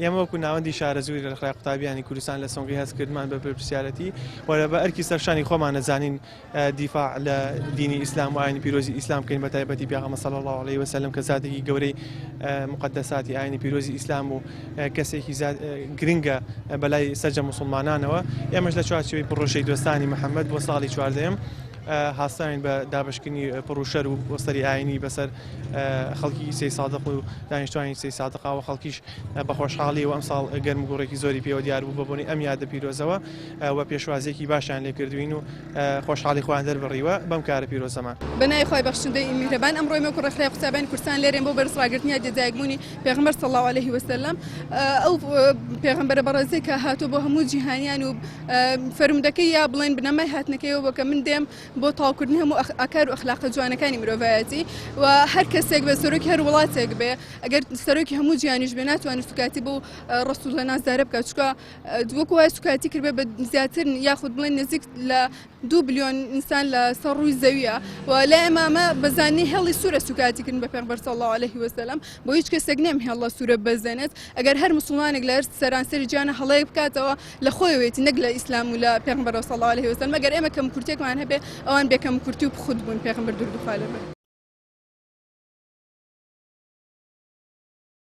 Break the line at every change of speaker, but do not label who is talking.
ئێمە وەکو ناوەندی شارەزووی لە خڕای قوتابیانی کوردستان لە سۆنگی هەستکردمان بە پرسیارەتی وەرە بە ئەرکی سەرشانی خۆمان نەزانین دیفاع لە دینی ئیسلام و ئاینی پیرۆزی ئیسلام بکەین بە تایبەتی پێغەمبەر صلی الله علیه وسلم کە زاتێکی گەورەی مقدساتی ئاینی پیرۆزی ئیسلام و کەسێکی گرنگە بەلای سەرجە موسڵمانانەوە. ئێمەش لە چوارچێوەی پڕۆژەی دۆستانی محەممەد بۆ ساڵی 14م هاستاین بە دابشکردنی پڕوشەر و وەستەری ئاینی بەسەر خەڵکی سێ سادق و دانیشتوانی سێ سادقاوە خەڵکیش بە خۆشحاڵی و ئەمساڵ گەرم گوڕێکی زۆری پێوە دیار بوو بەبوونی ئەم یادە پیرۆزەوە و پێشوازێکی باشیان لێ کردوین و خۆشحاڵی خۆیان دەربڕیوە بەم کارە پیرۆزەمان.
بەنای خۆی بەخشندەی میهرەبان ئەمڕۆی مە کوڕەخرای قوتابیانی کوردستان لێرێن بۆ بەرزڕاگرتنی جێدایکبوونی پێغەمبەر صلی الله علیه وسلم ئەو پێغەمبەرە بەڕێزەی کە هاتووە بۆ هەموو جیهانیان و فەرمودەکەی یا بڵێن بنەمای هاتنەکەیەوە بۆ کە من دێم بۆ تاوکردنی هەموو ئاکار و ئەخلاقە جوانەکانی مرۆڤایەتی و هەر کەسێک بە سەرۆکی هەر وڵاتێک بێ ئەگەر سەرۆکی هەموو جیهانیش بێ ناتوانێت سوکاتی بۆ ڕەسوول لە نازدارە بکات چکە وەکو وای سوکاتی کردبێ بە زیاتر یاخود بڵێن نزیک لە 2 بلیۆن ئینسان لە سەر ڕووی زەویە و لە ئێمامە بەزانانی هێڵی سوورە سوکاتیکردن بە پێغەمبەر صلی الله علیه وسلم بۆ هیچ کەسێک نێم هێڵە سوورە بەزێنێت ئەگەر هەر مسلمانێک لە سەرانسەری جیهانە هەڵەیەک بکاتەوە لە خۆیەوێتی نەک لە ئیسلام و لە پێغەمبەر صلی الله علیه وسلم ئەگەر ئێمە کەم کورتێکمان هەبێ ئەوان بێکەم کورتی و بخود بوون پێغەمبەر درود و خوالە